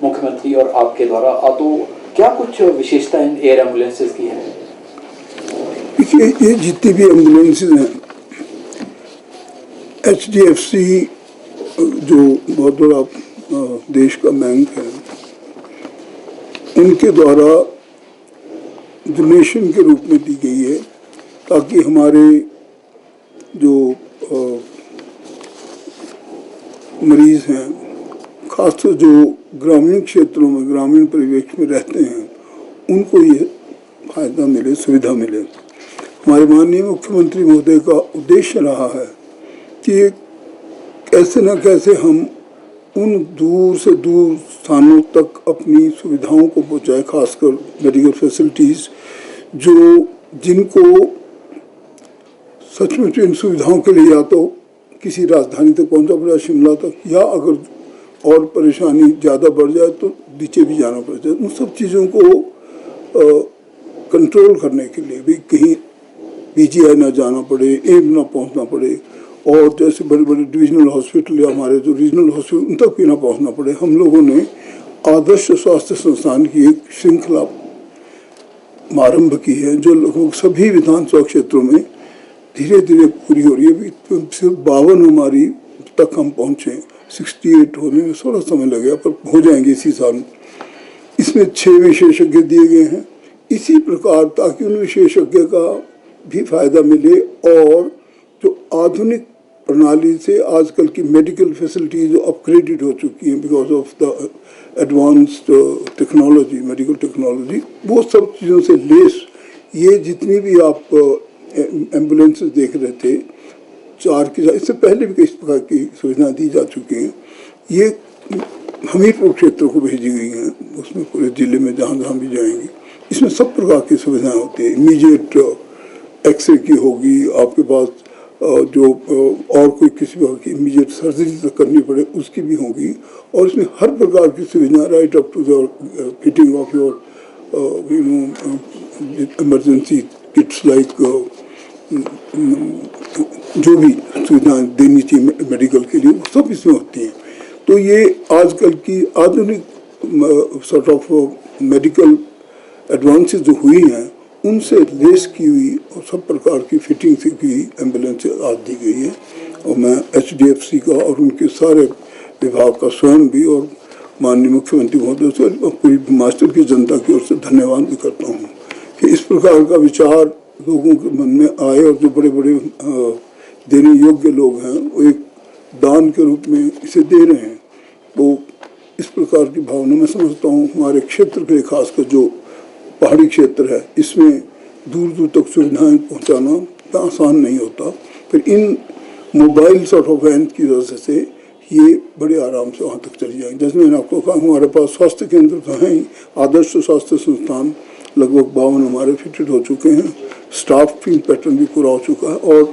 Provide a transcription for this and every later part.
मुख्यमंत्री और आपके द्वारा, तो क्या कुछ विशेषता इन एयर एम्बुलेंसेज की है? देखिए, ये जितनी भी एम्बुलेंसेज हैं, HDFC जो बहुत बड़ा देश का बैंक है, उनके द्वारा डोनेशन के रूप में दी गई है, ताकि हमारे जो मरीज हैं, खासकर जो ग्रामीण क्षेत्रों में, ग्रामीण परिवेश में रहते हैं, उनको ये फायदा मिले, सुविधा मिले। हमारे माननीय मुख्यमंत्री महोदय का उद्देश्य रहा है कि कैसे न कैसे हम उन दूर से दूर स्थानों तक अपनी सुविधाओं को पहुँचाएं, खासकर मेडिकल फैसिलिटीज़, जिनको सचमुच इन सुविधाओं के लिए या तो किसी राजधानी तक पहुंचना पड़ा, शिमला तक, या अगर और परेशानी ज़्यादा बढ़ जाए तो नीचे भी जाना पड़ जाए। उन सब चीज़ों को कंट्रोल करने के लिए भी कहीं PGI ना जाना पड़े, एम ना पहुंचना पड़े, और जैसे बड़े बड़े डिविजनल हॉस्पिटल या हमारे जो रीजनल हॉस्पिटल, उन तक भी ना पहुंचना पड़े, हम लोगों ने आदर्श स्वास्थ्य संस्थान की एक श्रृंखला आरंभ की है, जो लगभग सभी विधानसभा क्षेत्रों में धीरे धीरे पूरी हो रही है। अभी सिर्फ 52 हमारी तक हम पहुँचे, 68 होने में थोड़ा समय लगेगा, पर हो जाएंगे इसी साल। इसमें 6 विशेषज्ञ दिए गए हैं। इसी प्रकार ताकि उन विशेषज्ञ का भी फायदा मिले, और जो आधुनिक प्रणाली से आजकल की मेडिकल फैसिलिटीज जो अपग्रेडेड हो चुकी हैं because of the advanced technology, medical technology, वो सब चीज़ों से लेस ये जितनी भी आप एम्बुलेंसेस देख रहे थे, 4 की, इससे पहले भी इस प्रकार की सुविधाएं दी जा चुकी हैं। ये हमीरपुर क्षेत्र को भेजी गई हैं, उसमें पूरे जिले में जहाँ जहाँ भी जाएंगी, इसमें सब प्रकार की सुविधाएं होती है। इमीडिएट एक्सरे की होगी, आपके पास जो और कोई किसी प्रकार की इमीडिएट सर्जरी तक करनी पड़े उसकी भी होगी, और इसमें हर प्रकार की सुविधाएं, right up to the fitting of your emergency kits, like जो भी सुविधाएं देनी चाहिए मेडिकल के लिए, वो सब इसमें होती हैं। तो ये आजकल की आधुनिक सॉर्ट ऑफ मेडिकल एडवांसेस जो हुई हैं, उनसे लेस की हुई और सब प्रकार की फिटिंग से की एम्बुलेंस आज दी गई है। और मैं HDFC का और उनके सारे विभाग का स्वयं भी, और माननीय मुख्यमंत्री महोदय से और पूरी हिमाचल की जनता की ओर से धन्यवाद भी करता हूँ कि इस प्रकार का विचार लोगों के मन में आए, और जो बड़े बड़े देने योग्य लोग हैं वो एक दान के रूप में इसे दे रहे हैं। तो इस प्रकार की भावना मैं समझता हूँ हमारे क्षेत्र के, खासकर जो पहाड़ी क्षेत्र है, इसमें दूर दूर तक सुविधाएं पहुँचाना आसान नहीं होता। फिर इन मोबाइल सॉर्ट ऑफ वैन की वजह से ये बड़े आराम से वहाँ तक चली जाएंगे। जैसे मैंने आपको कहा, हमारे पास स्वास्थ्य केंद्र तो हैं ही, आदर्श स्वास्थ्य संस्थान लगभग 52 हमारे फिटेड हो चुके हैं, स्टाफिंग पैटर्न भी पूरा हो चुका है, और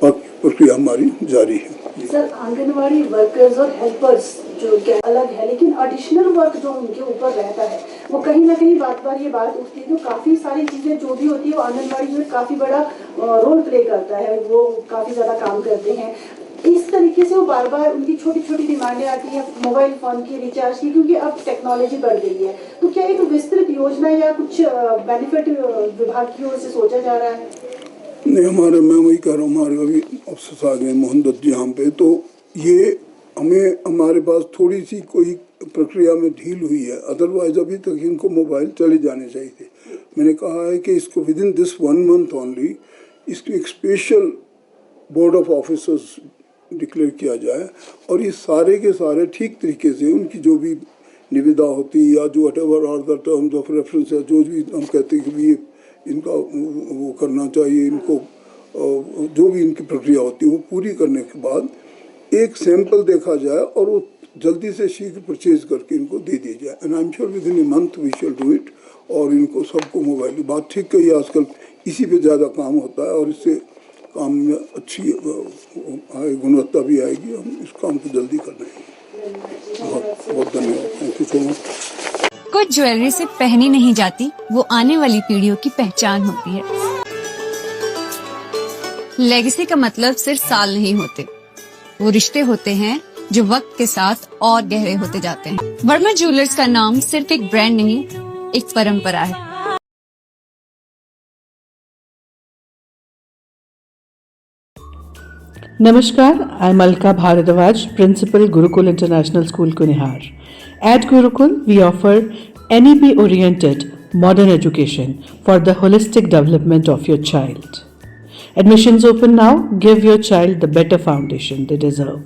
बाकी प्रक्रिया हमारी जारी है। सर, आंगनवाड़ी वर्कर्स और हेल्पर्स जो क्या अलग है, लेकिन एडिशनल वर्क जो उनके ऊपर रहता है, वो कहीं ना कहीं बार ये बात उठती है, तो काफ़ी सारी चीज़ें जो भी होती है वो आंगनवाड़ी में काफ़ी बड़ा रोल प्ले करता है, वो काफ़ी ज़्यादा काम करते हैं। इस तरीके से वो बार उनकी छोटी छोटी डिमांडें आती हैं मोबाइल फ़ोन की रिचार्ज की, क्योंकि अब टेक्नोलॉजी बढ़ गई है। तो क्या एक विस्तृत योजना या कुछ बेनिफिट विभाग की ओर से सोचा जा रहा है? नहीं, मैं वही कह रहा हूँ, हमारे अभी अफसर आ गए मोहम्मद जी यहाँ पे, तो ये हमारे पास थोड़ी सी कोई प्रक्रिया में ढील हुई है, अदरवाइज अभी तक इनको मोबाइल चले जाने चाहिए थे। मैंने कहा है कि इसको with in this 1 month only इसकी एक special board of officers declare किया जाए, और ये सारे के सारे ठीक तरीके से उनकी जो भी निविदा होती है या जो whatever are the terms of reference है, जो भी हम कहते हैं कि ये इनका वो करना चाहिए, इनको जो भी इनकी प्रक्रिया होती है वो पूरी करने के बाद एक सैंपल देखा जाए और वो जल्दी से शीघ्र परचेज करके इनको दे दी जाए। And I am sure within a month we shall do it. और इनको सबको मोबाइल बात ठीक कही, आजकल इसी पे ज़्यादा काम होता है और इससे काम में अच्छी गुणवत्ता भी आएगी। हम इस काम को जल्दी कर रहे हैं। बहुत बहुत धन्यवाद, थैंक यू सो मच। कुछ ज्वेलरी से पहनी नहीं जाती, वो आने वाली पीढ़ियों की पहचान होती है। लेगेसी का मतलब सिर्फ साल नहीं होते, वो रिश्ते होते हैं जो वक्त के साथ और गहरे होते जाते हैं। वर्मा ज्वेलर्स का नाम सिर्फ एक ब्रांड नहीं, एक परंपरा है। Namaskar, I'm Alka Bharadwaj, Principal Gurukul International School, Kunihar. At Gurukul, we offer NEP-oriented modern education for the holistic development of your child. Admissions open now. Give your child the better foundation they deserve.